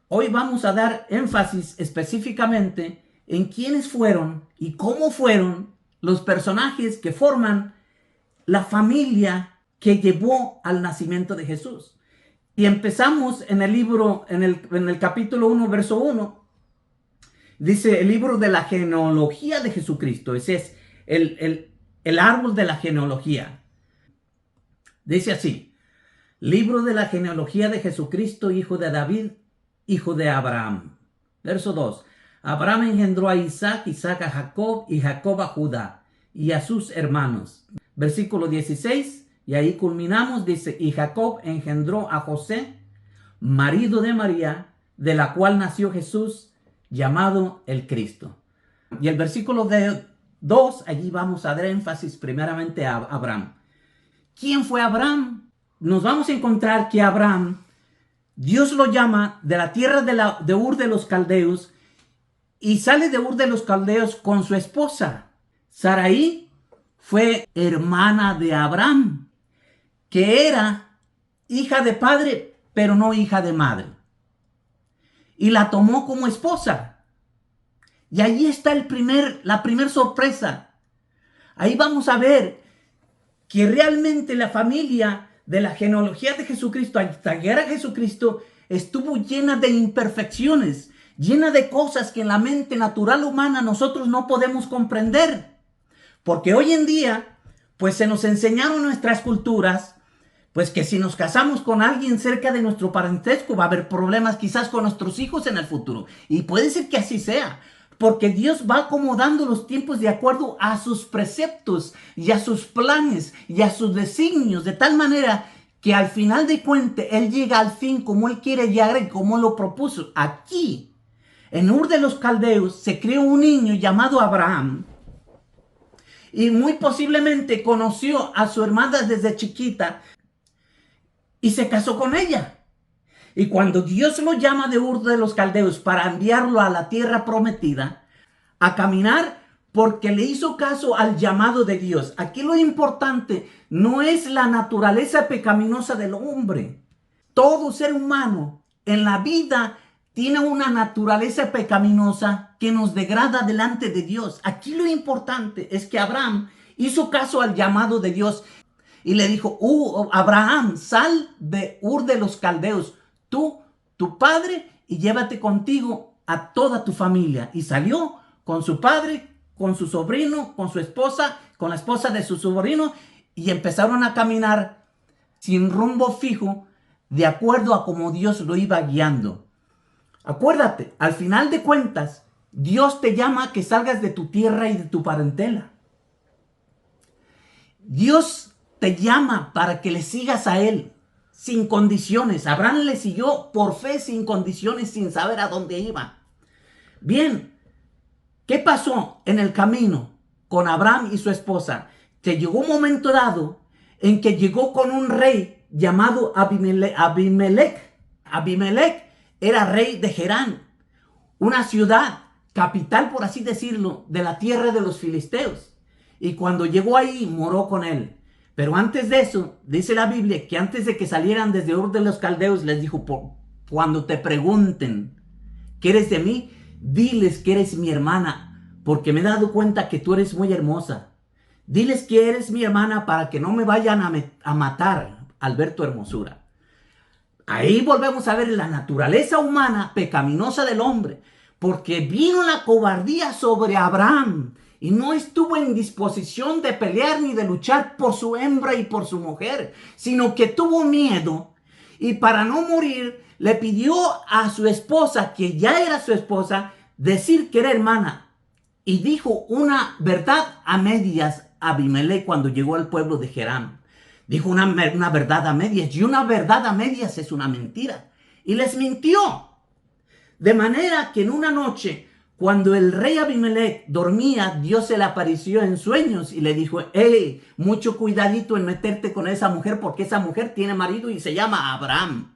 Hoy vamos a dar énfasis específicamente en quiénes fueron y cómo fueron los personajes que forman la familia que llevó al nacimiento de Jesús. Y empezamos en el libro, en el capítulo 1, verso 1. Dice el libro de la genealogía de Jesucristo. Ese es el árbol de la genealogía. Dice así: libro de la genealogía de Jesucristo, hijo de David, hijo de Abraham. Verso 2. Abraham engendró a Isaac, Isaac a Jacob y Jacob a Judá y a sus hermanos. Versículo 16, y ahí culminamos, dice: y Jacob engendró a José, marido de María, de la cual nació Jesús, llamado el Cristo. Y el versículo 2, allí vamos a dar énfasis primeramente a Abraham. ¿Quién fue Abraham? Nos vamos a encontrar que Abraham, Dios lo llama de la tierra de Ur de los Caldeos, y sale de Ur de los Caldeos con su esposa. Sarai fue hermana de Abraham, que era hija de padre, pero no hija de madre. Y la tomó como esposa. Y ahí está la primera sorpresa. Ahí vamos a ver que realmente la familia de la genealogía de Jesucristo, hasta llegar a Jesucristo, estuvo llena de imperfecciones, llena de cosas que en la mente natural humana nosotros no podemos comprender. Porque hoy en día, pues se nos enseñaron nuestras culturas, pues que si nos casamos con alguien cerca de nuestro parentesco va a haber problemas quizás con nuestros hijos en el futuro. Y puede ser que así sea, porque Dios va acomodando los tiempos de acuerdo a sus preceptos y a sus planes y a sus designios, de tal manera que al final de cuentas Él llega al fin como Él quiere llegar y como lo propuso. Aquí, en Ur de los Caldeos, se creó un niño llamado Abraham, y muy posiblemente conoció a su hermana desde chiquita y se casó con ella. Y cuando Dios lo llama de Ur de los Caldeos para enviarlo a la tierra prometida, a caminar, porque le hizo caso al llamado de Dios. Aquí lo importante no es la naturaleza pecaminosa del hombre. Todo ser humano en la vida tiene una naturaleza pecaminosa que nos degrada delante de Dios. Aquí lo importante es que Abraham hizo caso al llamado de Dios y le dijo: Abraham, sal de Ur de los Caldeos, tú, tu padre, y llévate contigo a toda tu familia. Y salió con su padre, con su sobrino, con su esposa, con la esposa de su sobrino, y empezaron a caminar sin rumbo fijo, de acuerdo a cómo Dios lo iba guiando. Acuérdate, al final de cuentas, Dios te llama a que salgas de tu tierra y de tu parentela. Dios te llama para que le sigas a Él, sin condiciones. Abraham le siguió por fe, sin condiciones, sin saber a dónde iba. Bien, ¿qué pasó en el camino con Abraham y su esposa? Que llegó un momento dado en que llegó con un rey llamado Abimelech. Abimelech era rey de Gerán, una ciudad, capital por así decirlo, de la tierra de los filisteos. Y cuando llegó ahí, moró con él. Pero antes de eso, dice la Biblia que antes de que salieran desde Ur de los Caldeos, les dijo: cuando te pregunten ¿qué eres de mí? Diles que eres mi hermana, porque me he dado cuenta que tú eres muy hermosa. Diles que eres mi hermana para que no me vayan a matar al ver tu hermosura. Ahí volvemos a ver la naturaleza humana pecaminosa del hombre, porque vino la cobardía sobre Abraham y no estuvo en disposición de pelear ni de luchar por su hembra y por su mujer, sino que tuvo miedo y para no morir le pidió a su esposa, que ya era su esposa, decir que era hermana, y dijo una verdad a medias a Abimelech cuando llegó al pueblo de Gerán. Dijo una verdad a medias, y una verdad a medias es una mentira. Y les mintió. De manera que en una noche, cuando el rey Abimelech dormía, Dios se le apareció en sueños y le dijo: hey, mucho cuidadito en meterte con esa mujer, porque esa mujer tiene marido y se llama Abraham.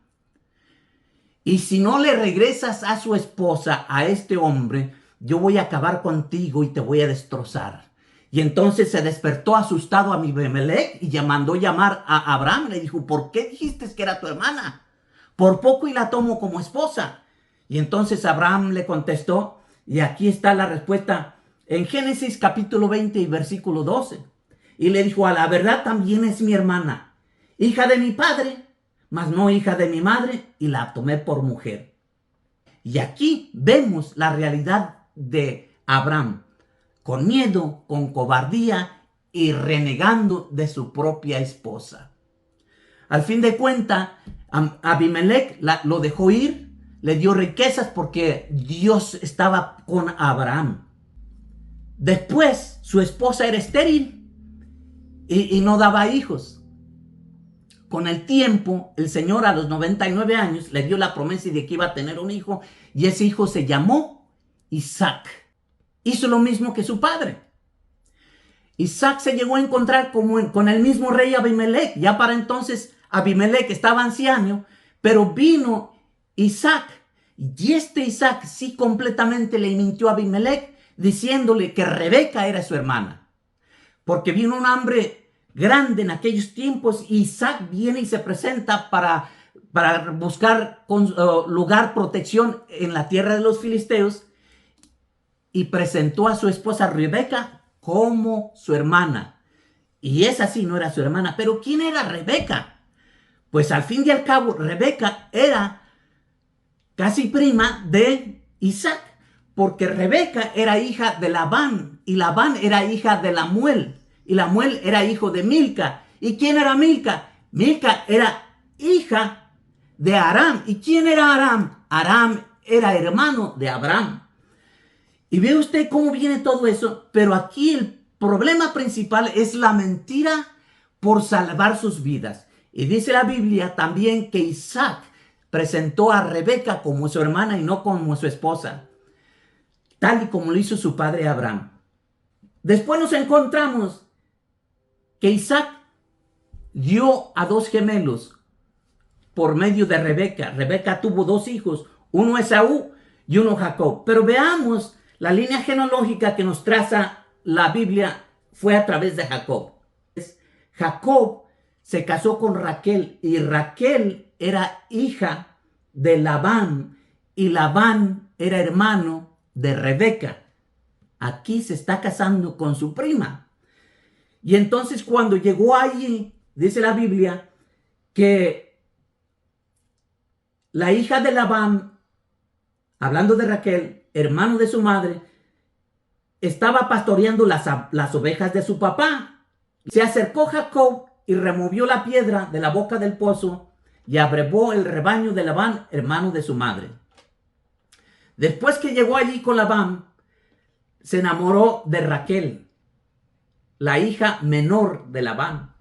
Y si no le regresas a su esposa, a este hombre, yo voy a acabar contigo y te voy a destrozar. Y entonces se despertó asustado a Abimelech y mandó llamar a Abraham. Le dijo: ¿por qué dijiste que era tu hermana? Por poco y la tomo como esposa. Y entonces Abraham le contestó, y aquí está la respuesta en Génesis capítulo 20 y versículo 12. Y le dijo, a la verdad también es mi hermana, hija de mi padre, mas no hija de mi madre, y la tomé por mujer. Y aquí vemos la realidad de Abraham, con miedo, con cobardía y renegando de su propia esposa. Al fin de cuentas, Abimelech lo dejó ir, le dio riquezas porque Dios estaba con Abraham. Después, su esposa era estéril y no daba hijos. Con el tiempo, el Señor a los 99 años le dio la promesa de que iba a tener un hijo, y ese hijo se llamó Isaac. Hizo lo mismo que su padre. Isaac se llegó a encontrar con el mismo rey Abimelech. Ya para entonces Abimelech estaba anciano, pero vino Isaac, y este Isaac sí completamente le mintió a Abimelech, diciéndole que Rebeca era su hermana. Porque vino un hambre grande en aquellos tiempos, y Isaac viene y se presenta para buscar lugar, protección en la tierra de los filisteos, y presentó a su esposa Rebeca como su hermana. Y esa sí no era su hermana. Pero ¿quién era Rebeca? Pues al fin y al cabo, Rebeca era casi prima de Isaac, porque Rebeca era hija de Labán, y Labán era hija de Lamuel, y Lamuel era hijo de Milca. ¿Y quién era Milca? Milca era hija de Aram. ¿Y quién era Aram? Aram era hermano de Abraham. Y ve usted cómo viene todo eso, pero aquí el problema principal es la mentira por salvar sus vidas. Y dice la Biblia también que Isaac presentó a Rebeca como su hermana y no como su esposa, tal y como lo hizo su padre Abraham. Después nos encontramos que Isaac dio a dos gemelos por medio de Rebeca. Rebeca tuvo dos hijos, uno Esaú y uno Jacob. Pero veamos, la línea genealógica que nos traza la Biblia fue a través de Jacob. Jacob se casó con Raquel, y Raquel era hija de Labán, y Labán era hermano de Rebeca. Aquí se está casando con su prima. Y entonces cuando llegó allí, dice la Biblia, que la hija de Labán, hablando de Raquel, hermano de su madre, estaba pastoreando las ovejas de su papá. Se acercó Jacob y removió la piedra de la boca del pozo y abrevó el rebaño de Labán, hermano de su madre. Después que llegó allí con Labán, se enamoró de Raquel, la hija menor de Labán,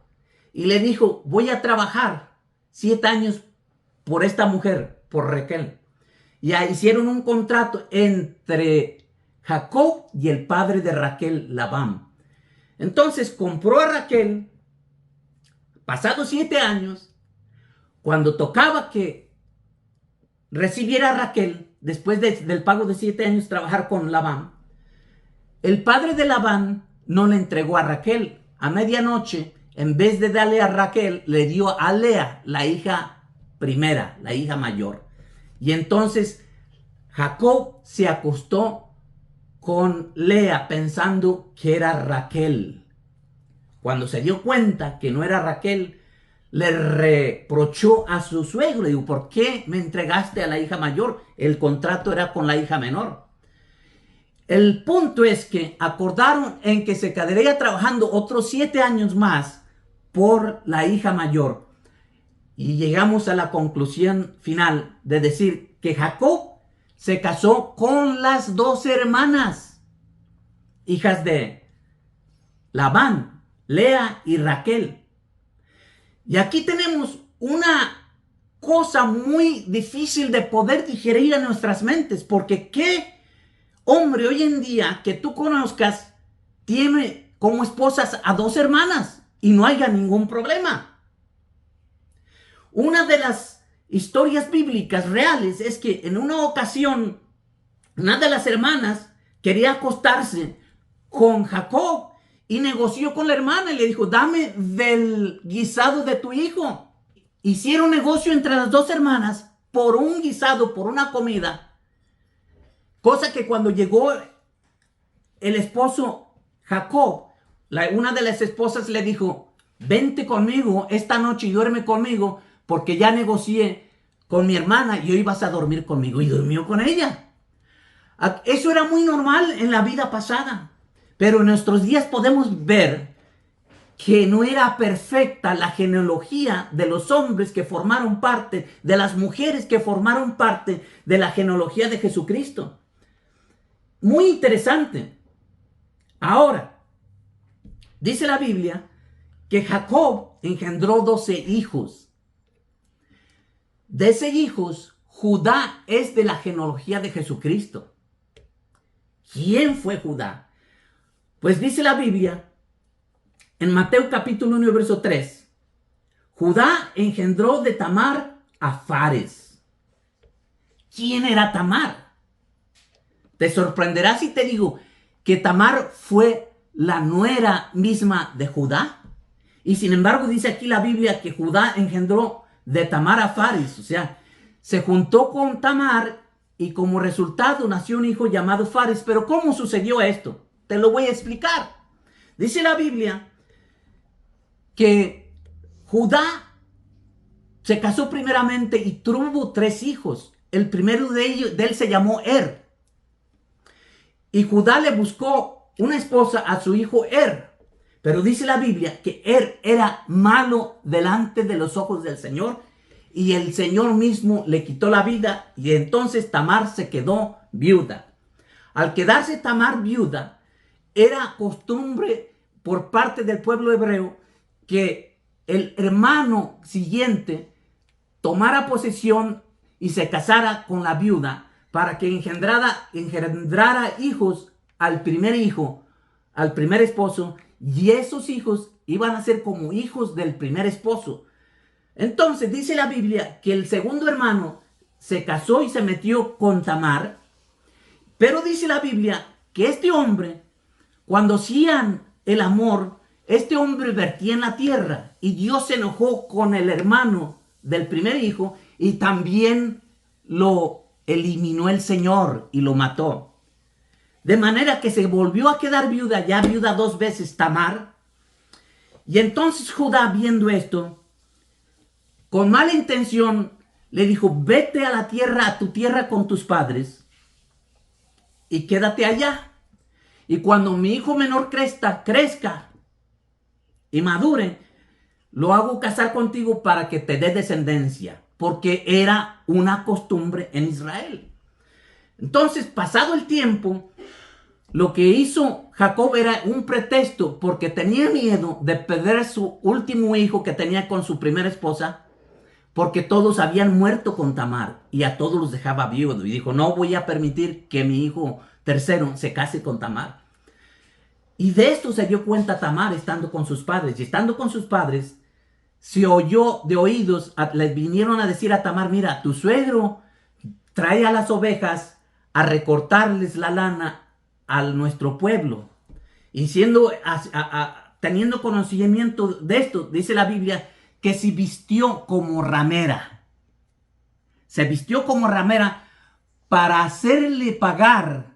y le dijo, voy a trabajar 7 años por esta mujer, por Raquel. Y hicieron un contrato entre Jacob y el padre de Raquel, Labán. Entonces compró a Raquel. Pasados 7 años, cuando tocaba que recibiera a Raquel, después del pago de 7 años trabajar con Labán, el padre de Labán no le entregó a Raquel. A medianoche, en vez de darle a Raquel, le dio a Lea, la hija primera, la hija mayor. Y entonces Jacob se acostó con Lea pensando que era Raquel. Cuando se dio cuenta que no era Raquel, le reprochó a su suegro. Dijo, ¿por qué me entregaste a la hija mayor? El contrato era con la hija menor. El punto es que acordaron en que se quedaría trabajando otros 7 años más por la hija mayor. Y llegamos a la conclusión final de decir que Jacob se casó con las 2 hermanas, hijas de Labán, Lea y Raquel. Y aquí tenemos una cosa muy difícil de poder digerir en nuestras mentes, porque ¿qué hombre hoy en día que tú conozcas tiene como esposas a 2 hermanas y no haya ningún problema? Una de las historias bíblicas reales es que en una ocasión una de las hermanas quería acostarse con Jacob y negoció con la hermana y le dijo, dame del guisado de tu hijo. Hicieron negocio entre las 2 hermanas por un guisado, por una comida Cosa que cuando llegó el esposo Jacob, una de las esposas le dijo, vente conmigo esta noche y duerme conmigo, porque ya negocié con mi hermana y hoy vas a dormir conmigo. Y durmió con ella. Eso era muy normal en la vida pasada. Pero en nuestros días podemos ver que no era perfecta la genealogía de los hombres que formaron parte, de las mujeres que formaron parte de la genealogía de Jesucristo. Muy interesante. Ahora, dice la Biblia que Jacob engendró 12 hijos. De esos hijos, Judá es de la genealogía de Jesucristo. ¿Quién fue Judá? Pues dice la Biblia, en Mateo capítulo 1, verso 3, Judá engendró de Tamar a Fares. ¿Quién era Tamar? Te sorprenderá si te digo que Tamar fue la nuera misma de Judá. Y sin embargo dice aquí la Biblia que Judá engendró de Tamar a Fares. O sea, se juntó con Tamar y como resultado nació un hijo llamado Fares. Pero ¿cómo sucedió esto? Te lo voy a explicar. Dice la Biblia que Judá se casó primeramente y tuvo 3 hijos. El primero de él se llamó y Judá le buscó una esposa a su hijo Pero dice la Biblia que era malo delante de los ojos del Señor y el Señor mismo le quitó la vida y entonces Tamar se quedó viuda. Al quedarse Tamar viuda, era costumbre por parte del pueblo hebreo que el hermano siguiente tomara posesión y se casara con la viuda para que engendrara hijos al primer hijo, al primer esposo, y esos hijos iban a ser como hijos del primer esposo. Entonces dice la Biblia que el segundo hermano se casó y se metió con Tamar, pero dice la Biblia que este hombre, cuando hacían el amor, este hombre vertía en la tierra y Dios se enojó con el hermano del primer hijo y también lo eliminó el Señor y lo mató. De manera que se volvió a quedar viuda, ya viuda 2 veces Tamar. Y entonces Judá, viendo esto, con mala intención, le dijo, vete a tu tierra con tus padres y quédate allá. Y cuando mi hijo menor crezca y madure, lo hago casar contigo para que te dé descendencia, porque era una costumbre en Israel. Entonces, pasado el tiempo, lo que hizo Jacob era un pretexto, porque tenía miedo de perder su último hijo que tenía con su primera esposa, porque todos habían muerto con Tamar y a todos los dejaba viudos. Y dijo, no voy a permitir que mi hijo tercero se case con Tamar. Y de esto se dio cuenta Tamar estando con sus padres. Y estando con sus padres, se oyó de oídos, les vinieron a decir a Tamar, mira, tu suegro trae a las ovejas a recortarles la lana a nuestro pueblo. Y teniendo conocimiento de esto, dice la Biblia, que se vistió como ramera. Se vistió como ramera para hacerle pagar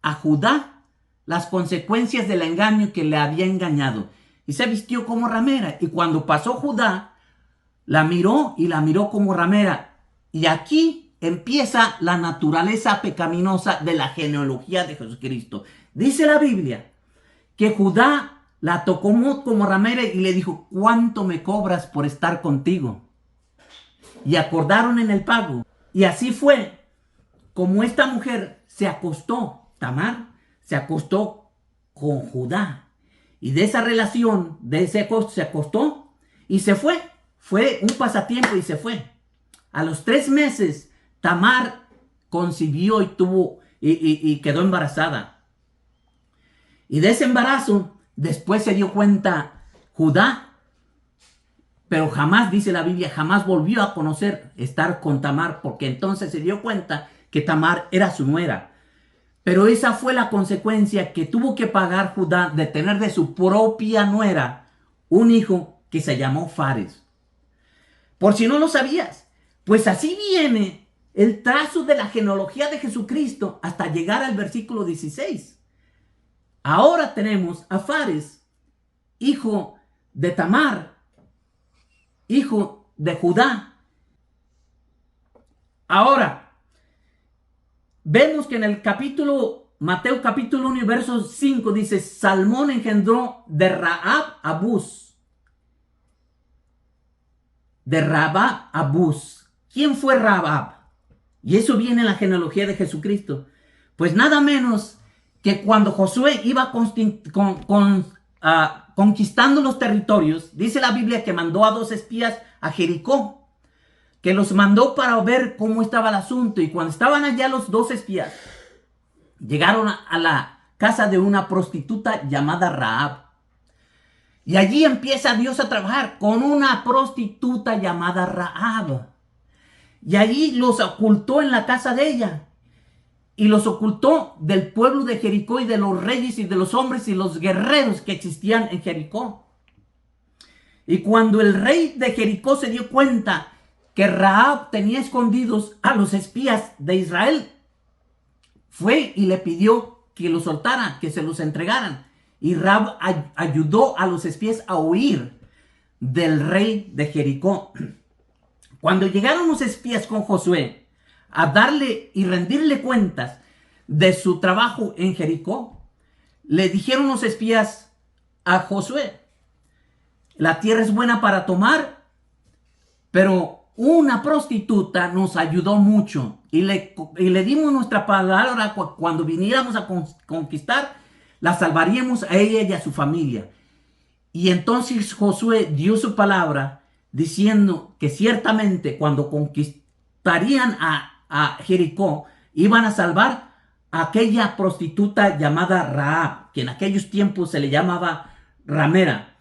a Judá las consecuencias del engaño que le había engañado. Y se vistió como ramera. Y cuando pasó Judá, la miró como ramera. Y aquí empieza la naturaleza pecaminosa de la genealogía de Jesucristo. Dice la Biblia que Judá la tocó como ramera y le dijo, ¿cuánto me cobras por estar contigo? Y acordaron en el pago. Y así fue como esta mujer se acostó, Tamar se acostó con Judá. Y de esa relación, se acostó y se fue. Fue un pasatiempo y se fue. A los 3 meses, Tamar concibió y quedó embarazada. Y de ese embarazo, después se dio cuenta Judá. Pero jamás, dice la Biblia, jamás volvió a estar con Tamar, porque entonces se dio cuenta que Tamar era su nuera. Pero esa fue la consecuencia que tuvo que pagar Judá de tener de su propia nuera un hijo que se llamó Fares. Por si no lo sabías, pues así viene el trazo de la genealogía de Jesucristo hasta llegar al versículo 16. Ahora tenemos a Fares, hijo de Tamar, hijo de Judá. Ahora, vemos que en el Mateo capítulo 1 y verso 5 dice, Salmón engendró de Rahab a Buz. De Rahab a Buz. ¿Quién fue Rahab? Y eso viene en la genealogía de Jesucristo. Pues nada menos que cuando Josué iba conquistando los territorios, dice la Biblia que mandó a 2 espías a Jericó, que los mandó para ver cómo estaba el asunto. Y cuando estaban allá los 2 espías, llegaron a la casa de una prostituta llamada Rahab. Y allí empieza Dios a trabajar con una prostituta llamada Rahab. Y allí los ocultó en la casa de ella. Y los ocultó del pueblo de Jericó y de los reyes y de los hombres y los guerreros que existían en Jericó. Y cuando el rey de Jericó se dio cuenta que Rahab tenía escondidos a los espías de Israel, fue y le pidió que los soltaran, que se los entregaran. Y Rahab ayudó a los espías a huir del rey de Jericó. Cuando llegaron los espías con Josué a darle y rendirle cuentas de su trabajo en Jericó, le dijeron los espías a Josué, la tierra es buena para tomar, pero una prostituta nos ayudó mucho y le dimos nuestra palabra cuando viniéramos a conquistar, la salvaríamos a ella y a su familia. Y entonces Josué dio su palabra diciendo que ciertamente cuando conquistarían a Jericó, iban a salvar a aquella prostituta llamada Rahab, que en aquellos tiempos se le llamaba ramera.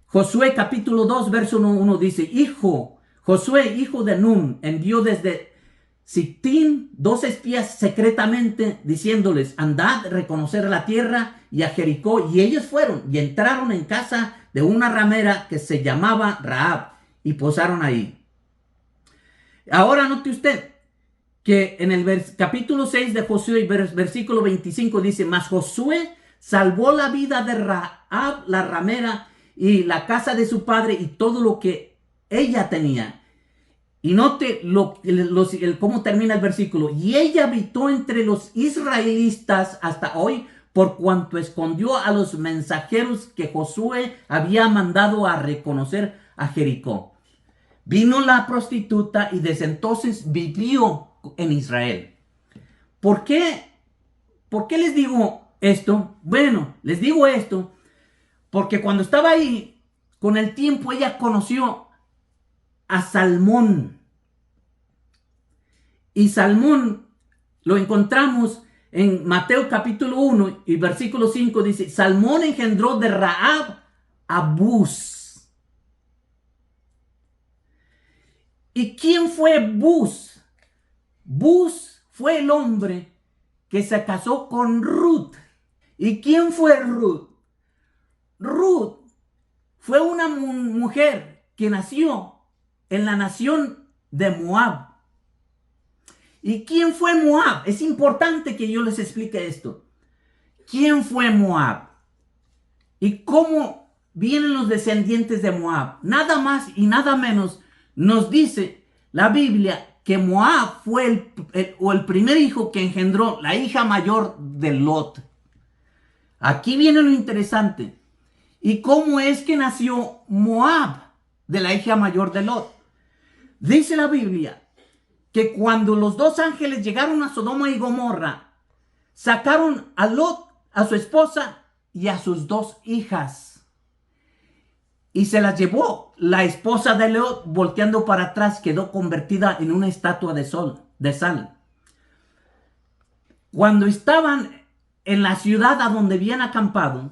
Josué capítulo 2, verso 1 dice, Josué, hijo de Nun, envió desde Sittim 2 espías secretamente, diciéndoles, andad, reconocer la tierra y a Jericó. Y ellos fueron y entraron en casa de una ramera que se llamaba Rahab y posaron ahí. Ahora note usted que en el capítulo 6 de Josué, versículo 25 dice, mas Josué salvó la vida de Rahab, la ramera, y la casa de su padre y todo lo que ella tenía. Y note cómo termina el versículo. Y ella habitó entre los israelitas hasta hoy, por cuanto escondió a los mensajeros que Josué había mandado a reconocer a Jericó. Vino la prostituta y desde entonces vivió en Israel. ¿Por qué les digo esto? Bueno, les digo esto porque cuando estaba ahí, con el tiempo ella conoció a Salmón. Y Salmón lo encontramos en Mateo capítulo 1 y versículo 5 dice, Salmón engendró de Rahab a Buz. ¿Y quién fue Buz? Buz fue el hombre que se casó con Ruth. ¿Y quién fue Ruth? Ruth fue una mujer que nació en la nación de Moab. ¿Y quién fue Moab? Es importante que yo les explique esto. ¿Quién fue Moab? ¿Y cómo vienen los descendientes de Moab? Nada más y nada menos nos dice la Biblia que Moab fue el primer hijo que engendró la hija mayor de Lot. Aquí viene lo interesante. ¿Y cómo es que nació Moab de la hija mayor de Lot? Dice la Biblia que cuando los 2 ángeles llegaron a Sodoma y Gomorra, sacaron a Lot, a su esposa y a sus 2 hijas. Y se las llevó. La esposa de Lot, volteando para atrás, quedó convertida en una estatua de sal. Cuando estaban en la ciudad a donde habían acampado,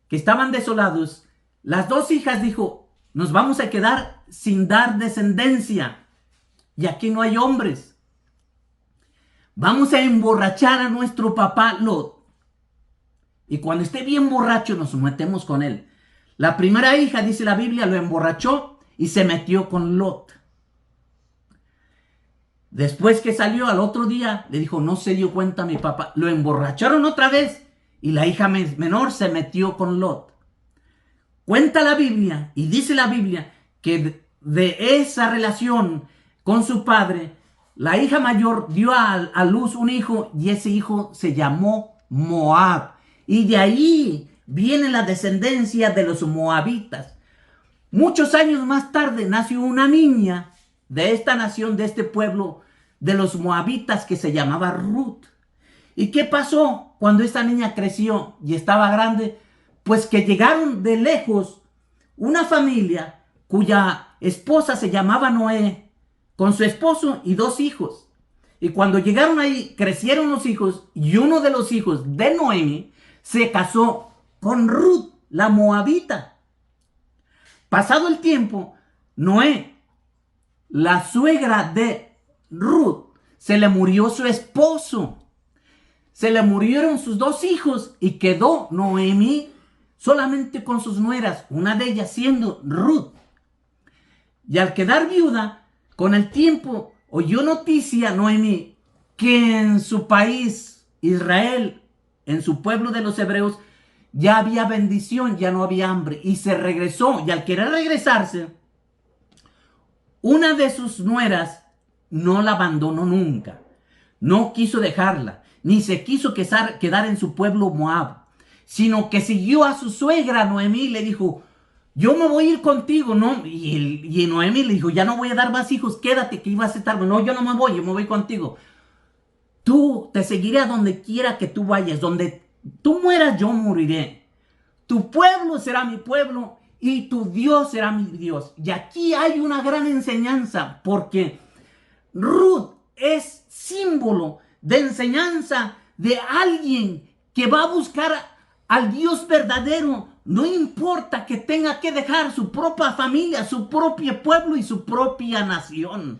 que estaban desolados, las 2 hijas dijo, nos vamos a quedar sin dar descendencia. Y aquí no hay hombres. Vamos a emborrachar a nuestro papá Lot. Y cuando esté bien borracho nos metemos con él. La primera hija, dice la Biblia, lo emborrachó y se metió con Lot. Después que salió al otro día, le dijo, no se dio cuenta mi papá. Lo emborracharon otra vez y la hija menor se metió con Lot. Cuenta la Biblia y dice la Biblia que de esa relación con su padre, la hija mayor dio a luz un hijo y ese hijo se llamó Moab. Y de ahí viene la descendencia de los moabitas. Muchos años más tarde nació una niña de esta nación, de este pueblo, de los moabitas, que se llamaba Ruth. ¿Y qué pasó cuando esta niña creció y estaba grande? Pues que llegaron de lejos una familia cuya esposa se llamaba Noé, con su esposo y 2 hijos. Y cuando llegaron ahí, crecieron los hijos, y uno de los hijos de Noemi se casó con Ruth, la moabita. Pasado el tiempo, Noé, la suegra de Ruth, se le murió su esposo. Se le murieron sus 2 hijos y quedó Noemi solamente con sus nueras, una de ellas siendo Ruth. Y al quedar viuda, con el tiempo oyó noticia Noemi que en su país, Israel, en su pueblo de los hebreos, ya había bendición, ya no había hambre. Y se regresó, y al querer regresarse, una de sus nueras no la abandonó nunca. No quiso dejarla, ni se quiso quedar en su pueblo Moab, sino que siguió a su suegra Noemí y le dijo, yo me voy a ir contigo, ¿no? Y Noemí le dijo, ya no voy a dar más hijos, quédate que ibas a estar. No, yo no me voy, yo me voy contigo. Tú te seguiré a donde quiera que tú vayas, donde tú mueras, yo moriré. Tu pueblo será mi pueblo y tu Dios será mi Dios. Y aquí hay una gran enseñanza, porque Ruth es símbolo de enseñanza de alguien que va a buscar al Dios verdadero. No importa que tenga que dejar su propia familia, su propio pueblo y su propia nación.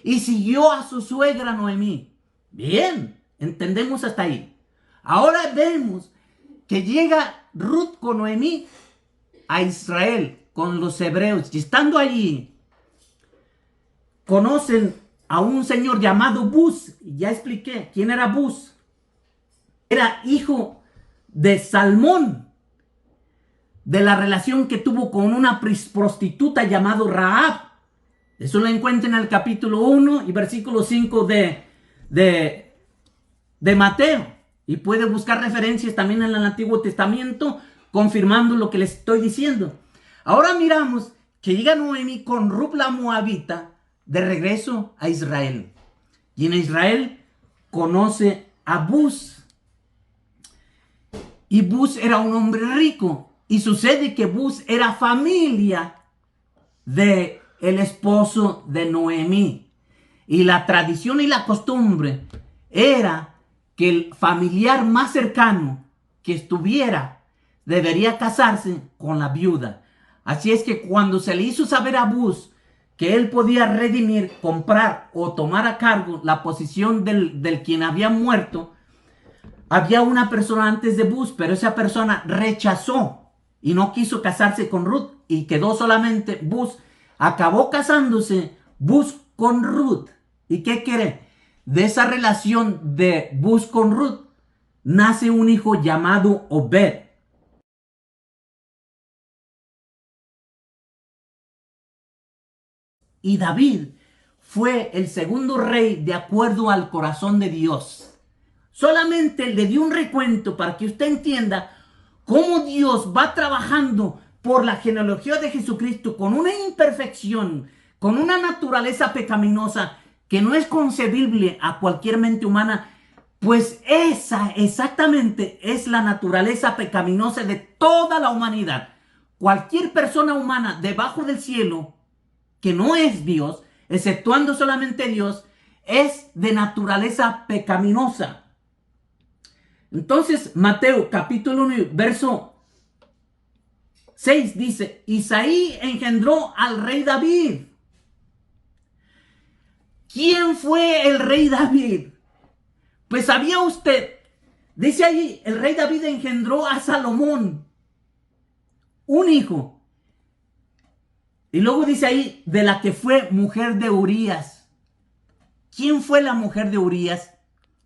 Y siguió a su suegra Noemí. Bien, entendemos hasta ahí. Ahora vemos que llega Ruth con Noemí a Israel, con los hebreos. Y estando allí, conocen a un señor llamado Buz. Ya expliqué quién era Buz. Era hijo de Salmón, de la relación que tuvo con una prostituta llamada Rahab. Eso lo encuentra en el capítulo 1 y versículo 5 de Mateo. Y puede buscar referencias también en el Antiguo Testamento, confirmando lo que les estoy diciendo. Ahora miramos que llega Noemi con Ruth la moabita de regreso a Israel. Y en Israel conoce a Buz. Y Buz era un hombre rico. Y sucede que Buz era familia de el esposo de Noemí. Y la tradición y la costumbre era que el familiar más cercano que estuviera debería casarse con la viuda. Así es que cuando se le hizo saber a Buz que él podía redimir, comprar o tomar a cargo la posición del quien había muerto, había una persona antes de Buz, pero esa persona rechazó y no quiso casarse con Ruth y quedó solamente Buz. Acabó casándose Buz con Ruth. ¿Y qué quiere? De esa relación de Buz con Ruth nace un hijo llamado Obed. Y David fue el segundo rey de acuerdo al corazón de Dios. Solamente le dio un recuento para que usted entienda cómo Dios va trabajando por la genealogía de Jesucristo con una imperfección, con una naturaleza pecaminosa que no es concebible a cualquier mente humana, pues esa exactamente es la naturaleza pecaminosa de toda la humanidad. Cualquier persona humana debajo del cielo que no es Dios, exceptuando solamente Dios, es de naturaleza pecaminosa. Entonces, Mateo capítulo 1, verso 6 dice, Isaí engendró al rey David. ¿Quién fue el rey David? Pues sabía usted, dice allí, el rey David engendró a Salomón, un hijo. Y luego dice ahí, de la que fue mujer de Urías. ¿Quién fue la mujer de Urías?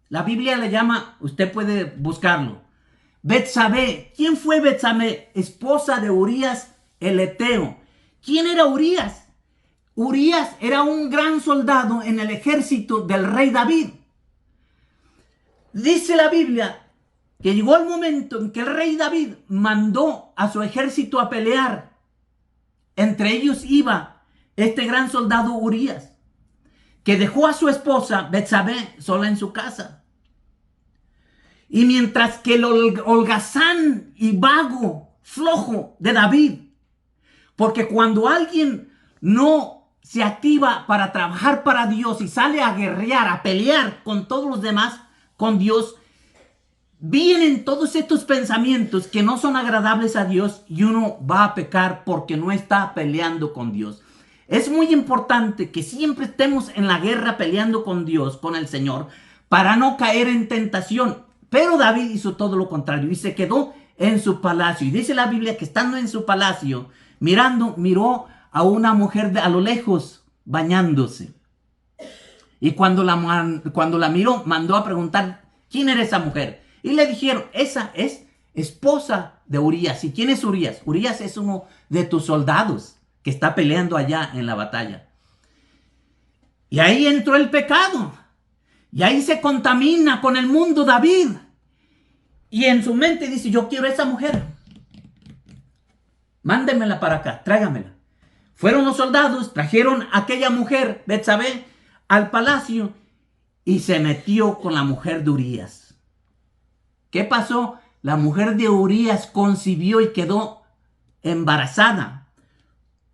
La Biblia le llama, usted puede buscarlo, Betsabé. ¿Quién fue Betsabé? Esposa de Urías el Eteo. ¿Quién era Urías? Urías era un gran soldado en el ejército del rey David. Dice la Biblia que llegó el momento en que el rey David mandó a su ejército a pelear. Entre ellos iba este gran soldado Urías, que dejó a su esposa Betsabé sola en su casa. Y mientras que el holgazán y vago, flojo de David, porque cuando alguien no se activa para trabajar para Dios y sale a guerrear, a pelear con todos los demás, con Dios, vienen todos estos pensamientos que no son agradables a Dios y uno va a pecar porque no está peleando con Dios. Es muy importante que siempre estemos en la guerra peleando con Dios, con el Señor, para no caer en tentación. Pero David hizo todo lo contrario y se quedó en su palacio. Y dice la Biblia que estando en su palacio, miró a una mujer a lo lejos bañándose. Y cuando la miró, mandó a preguntar, ¿quién era esa mujer? Y le dijeron, esa es esposa de Urías. ¿Y quién es Urías? Urías es uno de tus soldados que está peleando allá en la batalla. Y ahí entró el pecado. Y ahí se contamina con el mundo David. Y en su mente dice, yo quiero a esa mujer. Mándemela para acá, tráigamela. Fueron los soldados, trajeron a aquella mujer, Betsabé, al palacio y se metió con la mujer de Urías. ¿Qué pasó? La mujer de Urías concibió y quedó embarazada.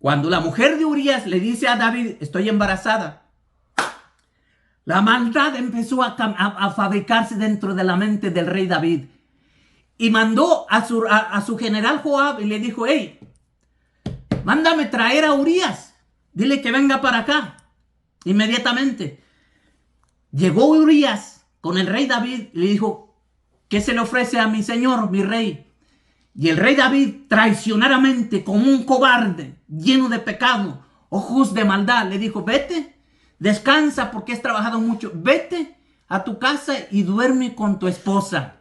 Cuando la mujer de Urías le dice a David, estoy embarazada, la maldad empezó a fabricarse dentro de la mente del rey David. Y mandó a su general Joab y le dijo, hey, mándame traer a Urías. Dile que venga para acá. Inmediatamente. Llegó Urías con el rey David y le dijo, ¿qué se le ofrece a mi señor, mi rey? Y el rey David, traicioneramente, como un cobarde, lleno de pecado, ojos de maldad, le dijo, vete, descansa porque has trabajado mucho. Vete a tu casa y duerme con tu esposa.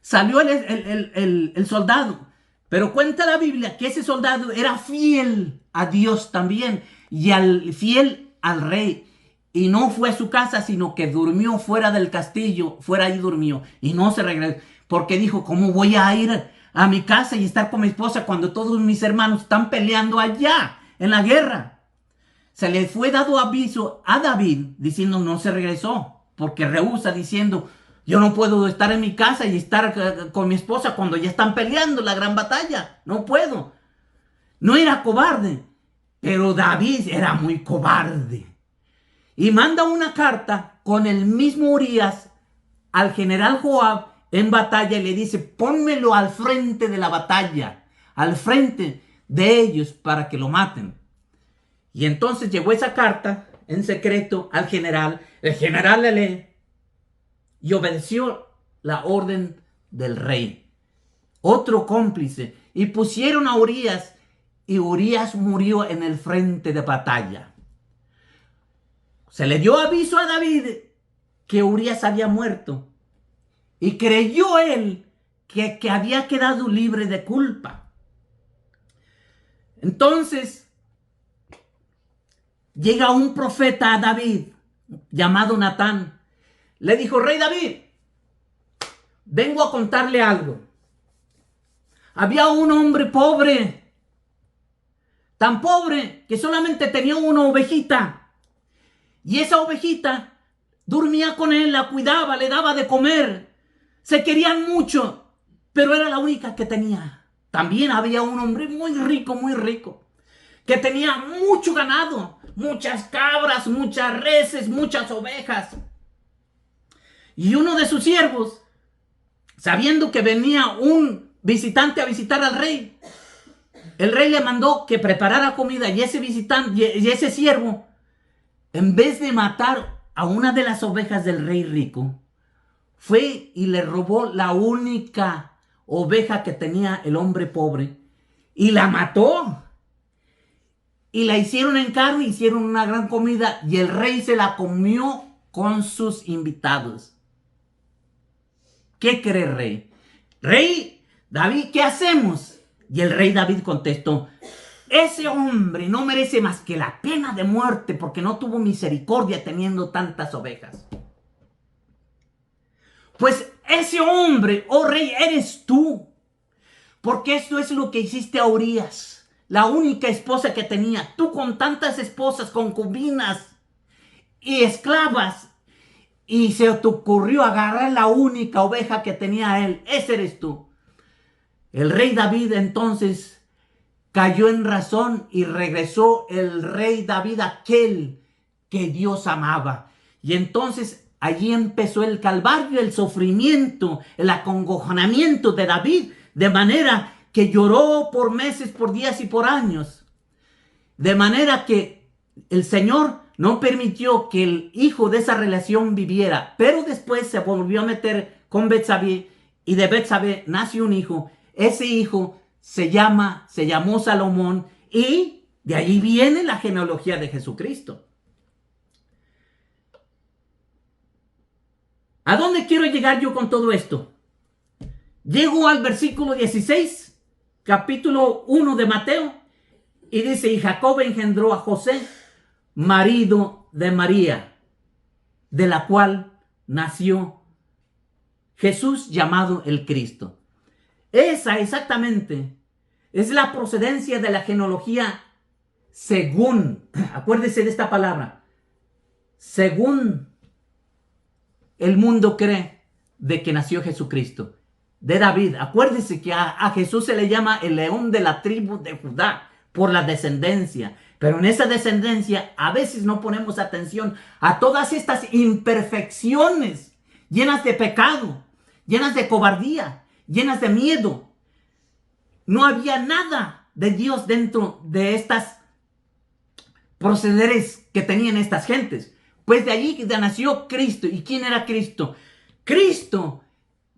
Salió el soldado, pero cuenta la Biblia que ese soldado era fiel a Dios también y fiel al rey. Y no fue a su casa, sino que durmió fuera del castillo, fuera ahí durmió y no se regresó. Porque dijo, ¿cómo voy a ir a mi casa y estar con mi esposa cuando todos mis hermanos están peleando allá en la guerra? Se le fue dado aviso a David diciendo no se regresó, porque rehúsa diciendo, yo no puedo estar en mi casa y estar con mi esposa cuando ya están peleando la gran batalla. No puedo. No era cobarde, pero David era muy cobarde. Y manda una carta con el mismo Urías al general Joab en batalla y le dice, pónmelo al frente de la batalla, al frente de ellos para que lo maten. Y entonces llegó esa carta en secreto al general. El general le lee y obedeció la orden del rey. Otro cómplice. Y pusieron a Urías y Urías murió en el frente de batalla. Se le dio aviso a David que Urías había muerto. Y creyó él que había quedado libre de culpa. Entonces llega un profeta a David llamado Natán. Le dijo, rey David, vengo a contarle algo. Había un hombre pobre, tan pobre que solamente tenía una ovejita. Y esa ovejita dormía con él, la cuidaba, le daba de comer. Se querían mucho, pero era la única que tenía. También había un hombre muy rico, que tenía mucho ganado, muchas cabras, muchas reses, muchas ovejas. Y uno de sus siervos, sabiendo que venía un visitante a visitar al rey, el rey le mandó que preparara comida y ese visitante y ese siervo, en vez de matar a una de las ovejas del rey rico, fue y le robó la única oveja que tenía el hombre pobre y la mató. y la hicieron en carne, hicieron una gran comida y el rey se la comió con sus invitados. ¿Qué cree el rey? Rey David, ¿qué hacemos? Y el rey David contestó, ese hombre no merece más que la pena de muerte porque no tuvo misericordia teniendo tantas ovejas. Pues ese hombre, oh rey, eres tú, porque esto es lo que hiciste a Urías, la única esposa que tenía. Tú con tantas esposas, concubinas y esclavas, y se te ocurrió agarrar la única oveja que tenía él. Ese eres tú. El rey David entonces cayó en razón y regresó el rey David aquel que Dios amaba. Y entonces allí empezó el calvario, el sufrimiento, el acongojonamiento de David, de manera que lloró por meses, por días y por años. De manera que el Señor no permitió que el hijo de esa relación viviera, pero después se volvió a meter con Betsabé y de Betsabé nació un hijo. Ese hijo se llamó Salomón y de ahí viene la genealogía de Jesucristo. ¿A dónde quiero llegar yo con todo esto? Llego al versículo 16, capítulo 1 de Mateo, y dice, y Jacob engendró a José, marido de María, de la cual nació Jesús llamado el Cristo. Esa exactamente es la procedencia de la genealogía según, acuérdese de esta palabra, según el mundo cree de que nació Jesucristo, de David. Acuérdese que a Jesús se le llama el león de la tribu de Judá por la descendencia. Pero en esa descendencia a veces no ponemos atención a todas estas imperfecciones llenas de pecado, llenas de cobardía, llenas de miedo. No había nada de Dios dentro de estas procederes que tenían estas gentes. Pues de allí nació Cristo. ¿Y quién era Cristo? Cristo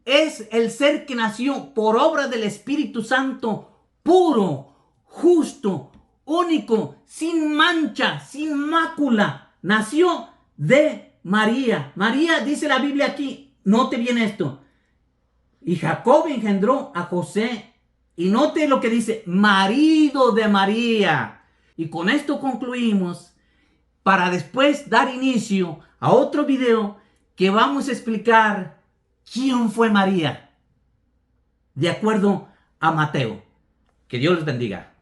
es el ser que nació por obra del Espíritu Santo, puro, justo, único, sin mancha, sin mácula. Nació de María. María, dice la Biblia aquí, note bien esto. Y Jacob engendró a José. Y note lo que dice, marido de María. Y con esto concluimos para después dar inicio a otro video que vamos a explicar quién fue María, de acuerdo a Mateo. Que Dios les bendiga.